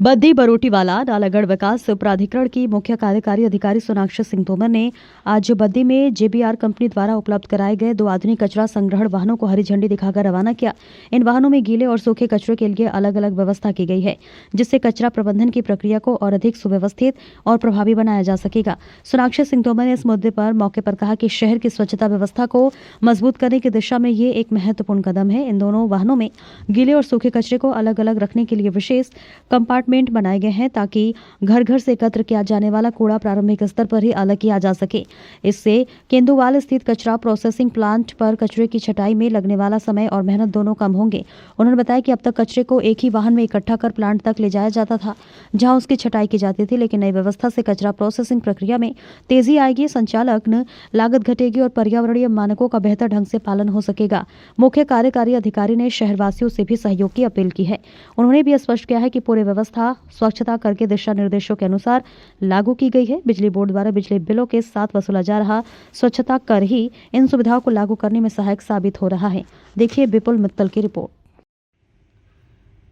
बद्दी बरोटीवाला नालागढ़ विकास प्राधिकरण की मुख्य कार्यकारी अधिकारी सोनाक्षी सिंह तोमर ने आज बद्दी में जेबीआर कंपनी द्वारा उपलब्ध कराए गए 2 आधुनिक कचरा संग्रहण वाहनों को हरी झंडी दिखाकर रवाना किया। इन वाहनों में गीले और सूखे कचरे के लिए अलग अलग व्यवस्था की गई है, जिससे कचरा प्रबंधन की प्रक्रिया को और अधिक सुव्यवस्थित और प्रभावी बनाया जा सकेगा। सोनाक्षी सिंह तोमर ने इस मुद्दे पर मौके पर कहा कि शहर की स्वच्छता व्यवस्था को मजबूत करने की दिशा में ये एक महत्वपूर्ण कदम है। इन दोनों वाहनों में गीले और सूखे कचरे को अलग अलग रखने के लिए विशेष कंपार्टमेंट बनाए गए हैं, ताकि घर घर से एकत्र किया जाने वाला कूड़ा प्रारंभिक स्तर पर ही अलग किया जा सके। इससे केंदुवाल स्थित कचरा प्रोसेसिंग प्लांट पर कचरे की छटाई में लगने वाला समय और मेहनत दोनों कम होंगे। उन्होंने बताया कि अब तक कचरे को एक ही वाहन में इकट्ठा कर प्लांट तक ले जाया जाता था, जहां उसकी छटाई की जाती थी, लेकिन नई व्यवस्था से कचरा प्रोसेसिंग प्रक्रिया में तेजी आएगी, संचालन लागत घटेगी और पर्यावरणीय मानकों का बेहतर ढंग से पालन हो सकेगा। मुख्य कार्यकारी अधिकारी ने शहरवासियों से भी सहयोग की अपील की है। उन्होंने भी स्पष्ट किया है कि पूरी व्यवस्था स्वच्छता कर के दिशा निर्देशों के अनुसार लागू की गई है। बिजली बोर्ड द्वारा बिजली बिलों के साथ वसूला जा रहा स्वच्छता कर ही इन सुविधाओं को लागू करने में सहायक साबित हो रहा है। देखिए विपुल मित्तल की रिपोर्ट।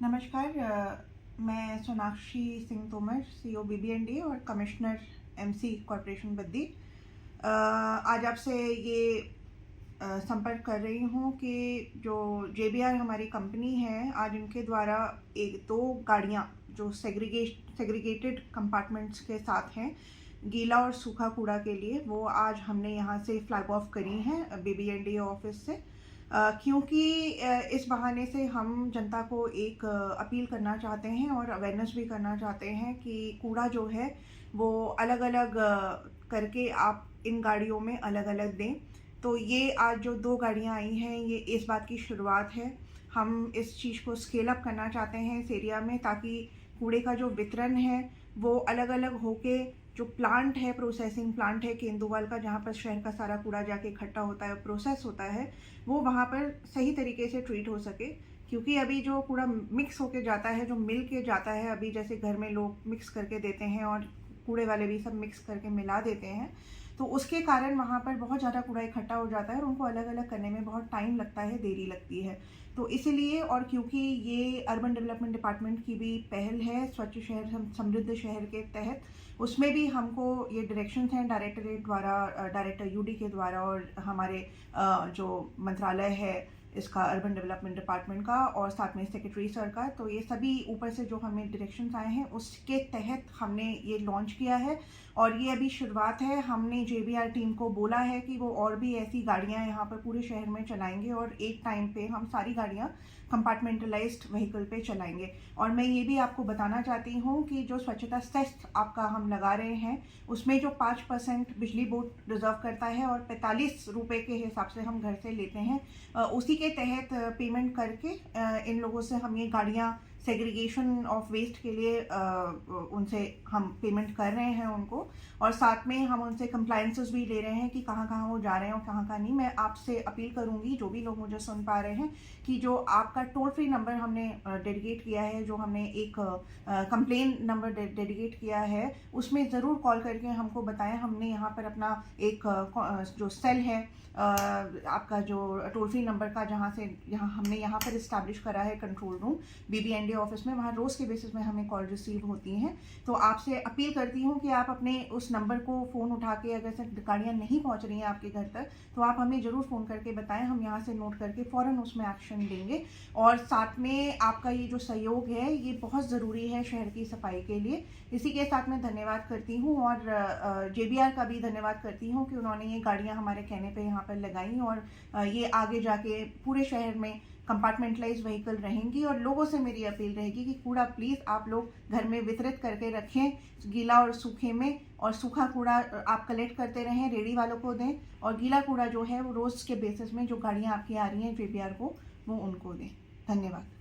नमस्कार, मैं सोनाक्षी सिंह तोमर, सीईओ बीबीएनडी और कमिश्नर एमसी कॉरपोरेशन बद्दी आज आपसे ये संपर्क कर रही हूँ कि जो जेबीआर हमारी कंपनी है, आज इनके द्वारा 1-2 गाड़ियाँ जो सेग्रीगेटेड कंपार्टमेंट्स के साथ हैं गीला और सूखा कूड़ा के लिए, वो आज हमने यहाँ से फ्लैग ऑफ करी हैं बीबीएनडी ऑफिस से, क्योंकि इस बहाने से हम जनता को एक अपील करना चाहते हैं और अवेयरनेस भी करना चाहते हैं कि कूड़ा जो है वो अलग अलग करके आप इन गाड़ियों में अलग अलग दें। तो ये आज जो 2 गाड़ियाँ आई हैं, ये इस बात की शुरुआत है। हम इस चीज़ को स्केल अप करना चाहते हैं इस एरिया में, ताकि कूड़े का जो वितरण है वो अलग अलग होके जो प्लांट है, प्रोसेसिंग प्लांट है केंदुवाल का, जहाँ पर शहर का सारा कूड़ा जाके इकट्ठा होता है, प्रोसेस होता है, वो वहाँ पर सही तरीके से ट्रीट हो सके। क्योंकि अभी जो कूड़ा मिक्स होके जाता है, जो मिल के जाता है, अभी जैसे घर में लोग मिक्स करके देते हैं और कूड़े वाले भी सब मिक्स करके मिला देते हैं, तो उसके कारण वहाँ पर बहुत ज़्यादा कूड़ा इकट्ठा हो जाता है और उनको अलग अलग करने में बहुत टाइम लगता है, देरी लगती है। तो इसीलिए, और क्योंकि ये अर्बन डेवलपमेंट डिपार्टमेंट की भी पहल है स्वच्छ शहर समृद्ध शहर के तहत, उसमें भी हमको ये डायरेक्शंस हैं डायरेक्टरेट द्वारा, डायरेक्टर यूडी के द्वारा और हमारे जो मंत्रालय है इसका, अर्बन डेवलपमेंट डिपार्टमेंट का, और साथ में सेक्रेटरी सर का, तो ये सभी ऊपर से जो हमें डायरेक्शंस आए हैं उसके तहत हमने ये लॉन्च किया है। और ये अभी शुरुआत है। हमने जेबीआर टीम को बोला है कि वो और भी ऐसी गाड़ियाँ यहाँ पर पूरे शहर में चलाएंगे और एक टाइम पे हम सारी गाड़ियाँ कंपार्टमेंटलाइज्ड व्हीकल पे चलाएंगे। और मैं ये भी आपको बताना चाहती हूँ कि जो स्वच्छता सेस आपका हम लगा रहे हैं, उसमें जो 5% बिजली बोर्ड रिजर्व करता है और 45 रुपये के हिसाब से हम घर से लेते हैं, उसी के तहत पेमेंट करके इन लोगों से हम ये गाड़ियाँ सेग्रीगेशन ऑफ वेस्ट के लिए उनसे हम पेमेंट कर रहे हैं उनको, और साथ में हम उनसे कंप्लायंसेस भी ले रहे हैं कि कहाँ कहाँ वो जा रहे हैं और कहाँ कहाँ नहीं। मैं आपसे अपील करूँगी, जो भी लोग मुझे सुन पा रहे हैं, कि जो आपका टोल फ्री नंबर हमने डेडिकेट किया है, जो हमने एक कंप्लेन नंबर डेडिकेट किया है, उसमें ज़रूर कॉल करके हमको बताएं। हमने यहाँ पर अपना एक जो सेल है आपका जो टोल फ्री नंबर का, जहाँ हमने यहाँ पर इस्टेब्लिश करा है कंट्रोल रूम बीबीएनडी ऑफिस में, वहाँ रोज़ के बेसिस में हमें कॉल रिसीव होती हैं। तो आपसे अपील करती हूँ कि आप अपने उस नंबर को फ़ोन उठा के, अगर से गाड़ियाँ नहीं पहुँच रही हैं आपके घर तक, तो आप हमें ज़रूर फ़ोन करके बताएं। हम यहाँ से नोट करके फ़ौरन उसमें एक्शन लेंगे। और साथ में आपका ये जो सहयोग है ये बहुत ज़रूरी है शहर की सफाई के लिए। इसी के साथ मैं धन्यवाद करती हूँ और जेबीआर का भी धन्यवाद करती हूँ कि उन्होंने ये गाड़ियाँ हमारे कहने पे यहाँ पर लगाई, और ये आगे जाके पूरे शहर में कंपार्टमेंटलाइज व्हीकल रहेंगी। और लोगों से मेरी अपील रहेगी कि कूड़ा प्लीज़ आप लोग घर में वितरित करके रखें, गीला और सूखे में, और सूखा कूड़ा आप कलेक्ट करते रहें, रेडी वालों को दें, और गीला कूड़ा जो है वो रोज़ के बेसिस में जो गाड़ियाँ आपकी आ रही हैं जेबीआर को, वो उनको दें। धन्यवाद।